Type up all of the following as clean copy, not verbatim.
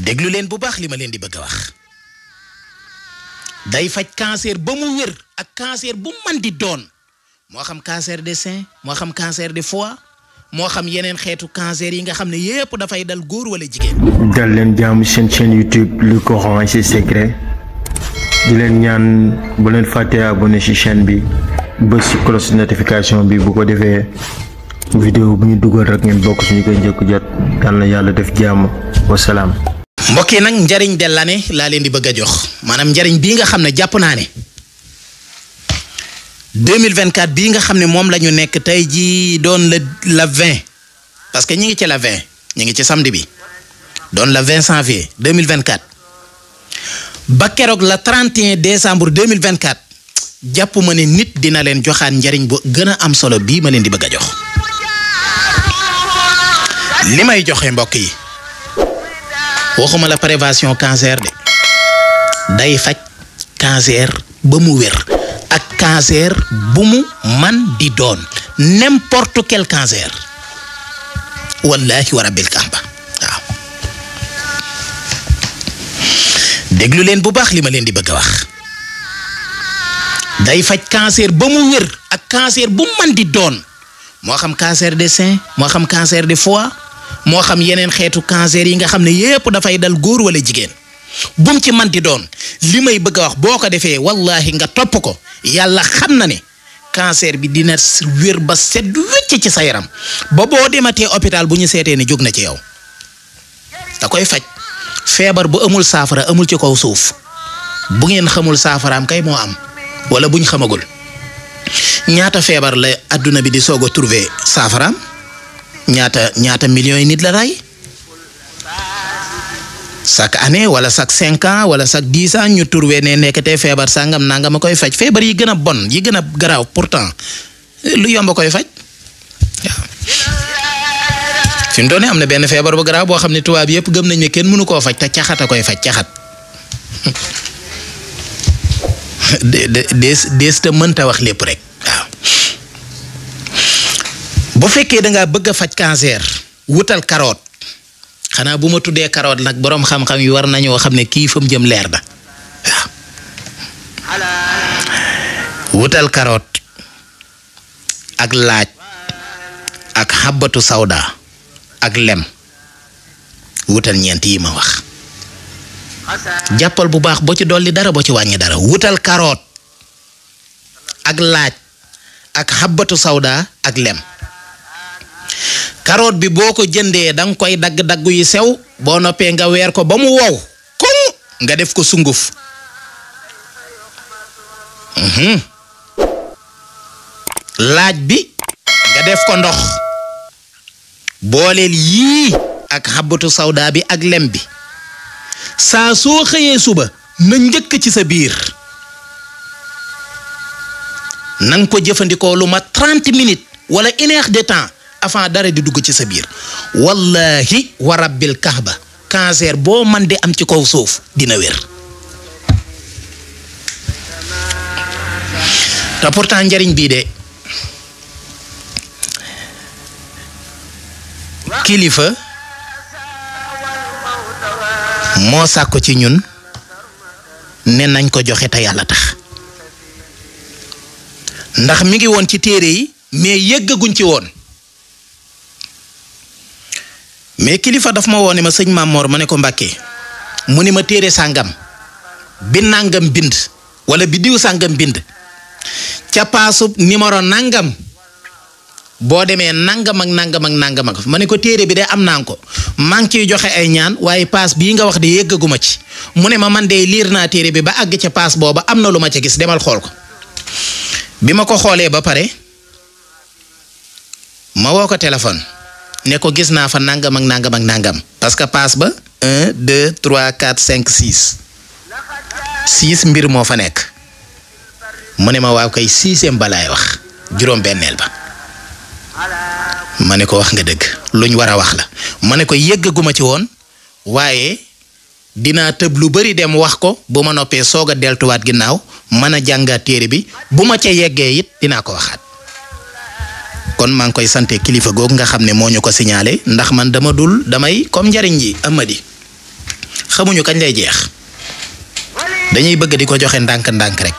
déglu leen bu baax li ma leen di bëgg a wax day faj cancer ba mu wér ak cancer bu man di doon moo xam cancer des seins moo xam cancer de foie moo xam yeneen xeetu cancer yi nga xam ne yépp dafay dal góor wala jigéen. dal leen jàmm seen chaîne YouTube Le Coran et ses secrets di leen ñaan bu leen fàtte abonné ci chaîne bi bës ci cloche notification bi bu ko defee vidéo bu ñu dugal rek ngeen bokk ci ñu koy njëkk jot yàlla na yàlla def jàmm wasalaam. mbokk yi nag njariñ de l'année laa leen di bëgg a jox maanaam njariñ bii nga xam ne jàpp naa ne 2024 bii nga xam ne moom la ñu nekk tey jii doon la 20 parce que ñi ngi ci la 20 ñi ngi ci samedi bi doon la 20 janvier 2024 ba keroog la 31 décembre 2024 jàpp ma ne nit dina leen joxaat njariñ bu gën a am solo bii ma leen di bëgg a jox li may joxe mbokk yi waxuma la prévention cancer de day faj cancer ba mu wér ak cancer bu mu man di doon n'importe quel cancer wallahi wa rabbil kaaba waaw déglu leen bu baax li ma leen di bëgg a wax day faj cancer ba mu wér ak cancer bu man di doon moo xam cancer des seins moo xam cancer de foie moo xam yeneen xeetu cancer yi nga xam ne yépp dafay dal góor wala jigéen bum ci man di doon li may bëgg a wax boo ko defee wallahi nga topp ko yàlla xam na ne cancer bi dina wér ba set wecc ci sa yaram ba boo dematee hôpital bu ñu seetee ne jóg na ci yow da koy faj feebar bu amul saafara amul ci kaw suuf bu ngeen xamul saafaraam kay moo am wala buñ xamagul ñaata feebar la adduna bi di soog a trouver saafaraam ñaata millions yi nit la ray chaque année wala chaque 5 ans wala chaque 10 ans ñu trouvé ne nekkatee feebar sangam nangam a koy faj feebar yi gën a bon yi gën a garaaw pourtant lu yomb a koy faj waaw. fi mu doon am na benn feebar bu garaaw boo xam ne tubaab yëpp gëm nañ ne kenn mënu koo faj te caxat a koy faj caxat dees te mënta wax lépp rek waaw. bu fekkee da ngaa bëgg a faj cancer wutal carotte. xanaa bu ma tuddee carotte nag boroom xam-xam yi war nañoo xam ne kii fa mu jëm leer na waaw wutal carotte ak laaj ak xabatu sawda ak lem wutal ñeent yi ma wax jàppal bu baax boo ci dolli dara boo ci wàññi dara wutal carotte ak laaj ak xabatu sawda ak lem carotte bi boo ko jëndee danga koy dagg-dagg yu sew boo noppee nga weer ko ba mu wow koŋ nga def ko sunguf laaj bi nga def ko ndox booleel yii ak xabatu sawda bi ak lem bi saa soo xëyee suba na njëkk ci sa biir nanga ko jëfandikoo lu ma 30 minutes wala 1 heure de temps avant dara di dugg ci sa biir wallahi wa rabbil kahba cancer boo man di am ci kaw suuf dina wér te pourtant njariñ bii de kilifa moo sàkko ci ñun ne nañ ko joxe te yàlla tax ndax mi ngi woon ci téere yi mais yëggaguñ ci woon mais kilifa daf ma woone ma sëñ Mamor ma ne ko Mbàkke mu ni ma téere sàngam bi nangam bind wala bi diw sàngam bind ca paasub numéro nangam boo demee nangam ak nangam ak nangam ak ma ne ko téere bi de am naa ko maa ngi ciy joxe ay ñaan waaye paas bii nga wax de yëggaguma ci mu ne ma man de liir naa téere bi ba àgg ca paas booba am na lu ma ca gis demal xool ko bi ma ko xoolee ba pare ma woo ko téléphone ne ko gis naa fa nangam ak nangam ak nangam parce que paas ba 1 2 3 4 5 6 mbir moo fa nekk mu ne ma waaw kay 6e balaay wax juróom-benneel ba ma ne ko wax nga dëgg luñ war a wax la ma ne ko yëggaguma ci woon waaye dinaa tëb lu bari dem wax ko bu ma noppee soog a deltuwaat ginnaaw mën a jàngaat téere bi bu ma ca yeggee it dinaa ko waxaat kon maa ngi koy sante kilifa googu nga xam ne moo ñu ko signalé ndax man damay comme njariñ ji amadi xamuñu kañ lay jeex dañuy bëgg di ko joxe ndànk-ndànk rek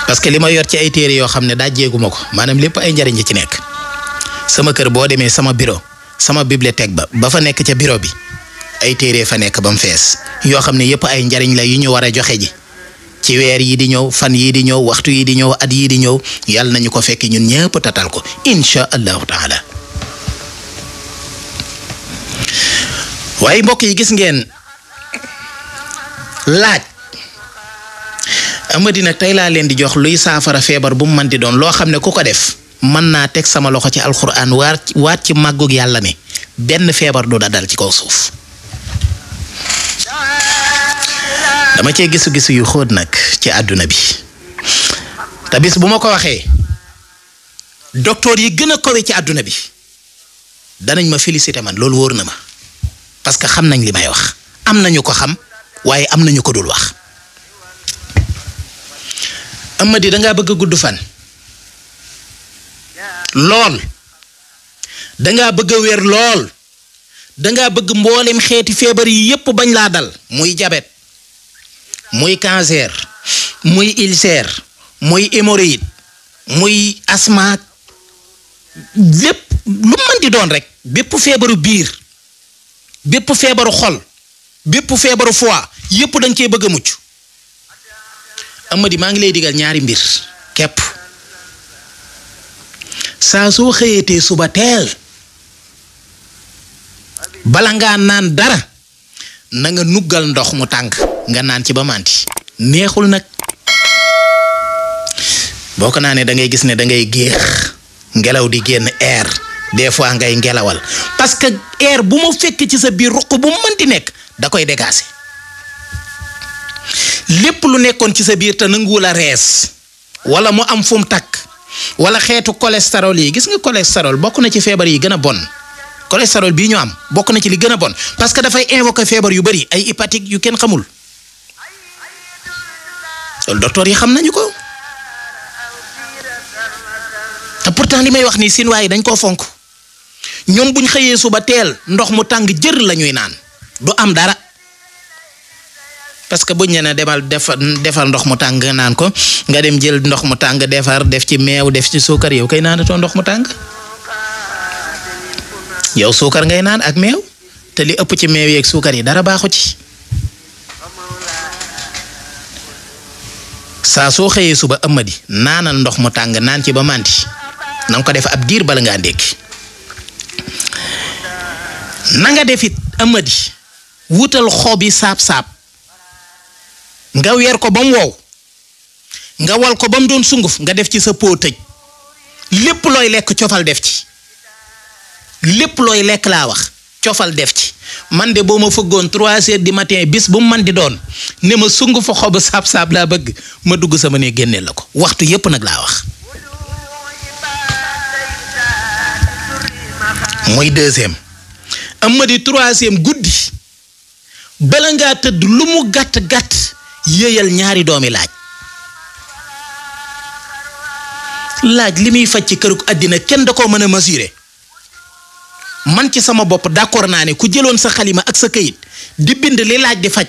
parce que li ma yor ci ay téere yoo xam ne daa jéeguma ko maanaam lépp ay njariñ ci nekk sama kër boo demee sama bureau sama bibliothèque ba fa nekk ca bureau bi ay téere fa nekk ba mu fees yoo xam ne yépp ay njariñ la yu ñu war a joxe ji ci weer yi di ñëw fan yi di ñëw waxtu yi di ñëw at yi di ñëw yàlla nañu ko fekk ñun ñëpp tatal ko insha allahu taala. waaye mbokk yi gis ngeen laaj amadi nag tey laa leen di jox luy saafara feebar bu mu mën di doon loo xam ne ku ko def mën naa teg sama loxo ci alxuraan waat ci màggug yàlla ne benn feebar du dal ci kaw suuf. dama cee gisu yu xóot nag ci àdduna bi te bis bu ma ko waxee docteur yi gën a kawe ci àdduna bi danañ ma féliciter man loolu wóor na ma parce que xam nañ li may wax am nañu ko xam waaye am nañu ko dul wax. Amady dangaa bëgg a gudd fan lool dangaa bëgg a wér lool dangaa bëgg mboolem xeeti feebar yi yépp bañ laa dal muy diabète muy cancer muy ulcère muy hémorroïde muy asthme lépp lu mën di doon rek bépp feebaru biir bépp feebaru xol bépp feebaru foie yépp dañ cee bëgg a mucc. Amady maa ngi lay digal ñaari mbir képp saa soo xëyetee suba teel bala ngaa naan dara na nga nuggal ndox mu tàng nga naan ci ba màndi neexul nag boo ko naanee da ngay gis ne da ngay géex ngelaw di génn air des fois ngay ngelawal parce que air bu ma fekk ci sa biir ruq bu mu mënti nekk da koy dégager lépp lu nekkoon ci sa biir te nanguwul a rees wala mu am fu mu takk wala xeetu cholestérol yi gis nga cholestérol bokk na ci feebar yi gën a bon cholestérol bii ñu am bokk na ci li gën a bon parce que dafay invoquer feebar yu bari ay hépatique yu kenn xamul loolu docteur yi xam nañu ko te pourtant li may wax nii Sinwaa yi dañ koo fonk ñoom buñ xëyee suba teel ndox mu tàng jër la ñuy naan du am dara. parce que buñ ne demal defal ndox mu tàng naan ko nga dem jël ndox mu tàng defar def ci meew def ci suukar yow kay naanatoo ndox mu tàng yow suukar ngay naan ak meew te li ëpp ci meew yeeg suukar yi dara baaxu ci. saa soo xëyee suba Amady naanal ndox mu tàng naan ci ba màndi na nga ko def ab diir bala ngaa ndékki na nga def it Amady wutal xobi saab-saab nga weer ko ba mu wow nga wal ko ba mu doon sunguf nga def ci sa pot tëj lépp looy lekk cofal def ci lépp looy lekk laa wax cofal def ci man de boo ma fëggoon 3 heures du matin bis bu mu man di doon ne ma sungufu xobu saab-saab laa bëgg ma dugg sama ne génneel la ko waxtu yépp nag laa wax. mooy deuxième Amady troisième guddi bala ngaa tëdd lu mu gàtt-gàtt yéeyal ñaari doomi laaj li muy faj ci kërug àddina kenn da koo mën a mesurer man ci sama bopp d'accord naa ne ku jëloon sa xalima ak sa këyit di bind li laaj di faj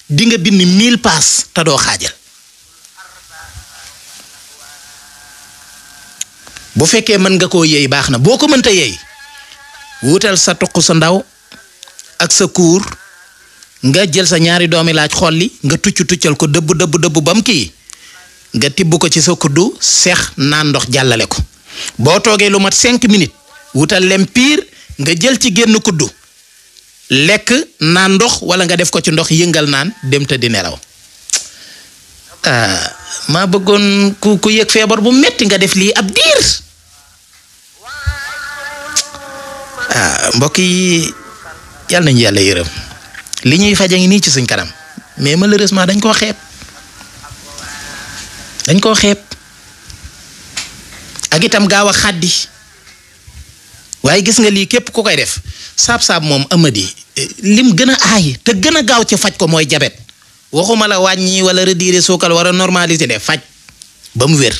di nga bind 1000 paas te doo xaajal. bu fekkee mën nga koo yéey baax na boo ko mënta yéey wutal sa tuq sa ndaw ak sa kuur nga jël sa ñaari doomi laaj xolli nga tuccal ko dëbb bam kii nga tibb ko ci sa kuddu seex naan ndox jàllale ko boo toogee lu mat 5 minutes wutal lem piir nga jël ci génn kuddu lekk naan ndox wala nga def ko ci ndox yëngal naan dem te di nelaw. maa bëggoon ku yëg feebar bu metti nga def lii ab diir. mbokk yi yàlla nañu yàlla yërëm li ñuy faja ngi nii ci suñ kanam mais malheureusement dañ koo xeeb ak itam gaaw a xàddi waaye gis nga lii képp ku koy def saab-saab moom Amady lim gën a aay te gën a gaaw ci faj ko mooy jabet waxuma la wàññi wala retirer suukar war a normaliser de faj ba mu wér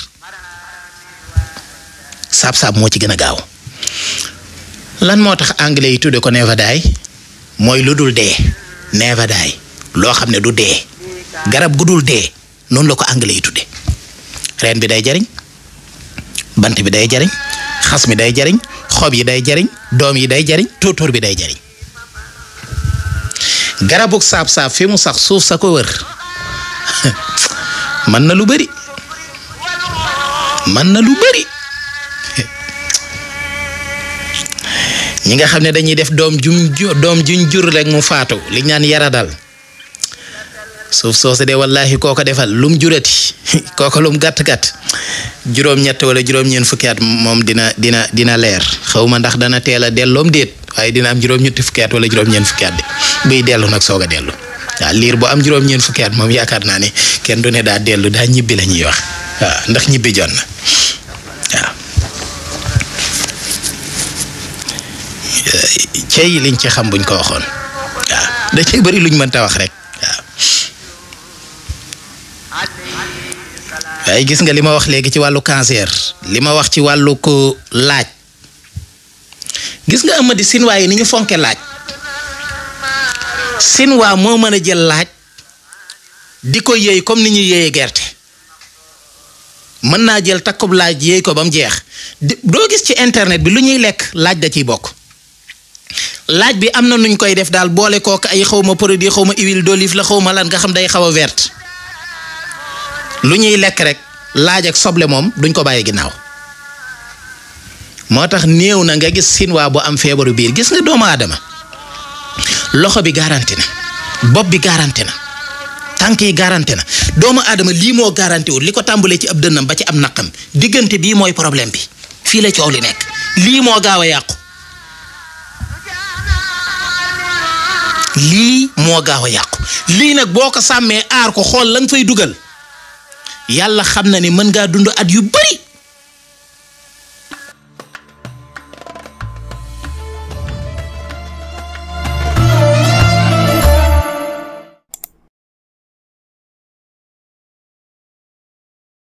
saab-saab moo ci gën a gaaw. lan moo tax anglais yi tudde ko never die mooy lu dul dee never die loo xam ne du dee garab gu dul dee noonu la ko anglais yi tudde reen bi day jariñ bant bi day jariñ xas mi day jariñ xob yi day jariñ doom yi day jariñ tóotóor bi day jariñ garabug saab-saab fi mu sax suuf sa ko wër mën na lu bari ñi nga xam ne dañuy def doom juñ jur rek mu faatu li ñaan yara dal suuf soosu de wallahi kooko defal lum jurati kooko lum gàtt-gàtt juróom-ñett wala juróom-ñeent fukki at moom dina leer xawma ndax dana teel a delloom déet waaye dina am juróom-ñetti fukki at wala juróom-ñeent fukki at de buy dellu nag soog a dellu waaw liir bu am juróom-ñeent fukki at moom yaakaar naa ne kenn du ne daa dellu daa ñibbi la ñuy wax waaw ndax ñibbi jot na waaw cey liñ ci xam buñ ko waxoon waaw da cay bari luñ mënta wax rek waaw waaye gis nga li ma wax léegi ci wàllu cancer li ma wax ci wàllu ko laaj gis nga Amady Sinwaa yi ni ñu fonke laaj Sinwaa moo mën a jël laaj di ko yéey comme ni ñuy yéeyee gerte mën naa jël takkub laaj yéey ko ba mu jeex doo gis ci internet bi lu ñuy lekk laaj da ciy bokk laaj bi am na nuñ koy def daal boole kook ay xawma produit xawma huile d'olive la xawma lan nga xam day xaw a verte lu ñuy lekk rek laaj ak soble moom duñ ko bàyyi ginnaaw moo tax néew na nga gis Sinwaa bu am feebaru biir gis nga doomu aadama loxo bi garanti na bopp bi garanti na tànk yi garanti na doomu aadama lii moo garanti wul li ko tàmbalee ci ab dënnam ba ci am naqam diggante bii mooy problème bi fii la coow li nekk lii moo gaaw a yàqu lii moo gaaw a yàqu lii nag boo ko sàmmee aar ko xool la nga fay dugal yàlla xam na ni mën ngaa dund at yu bari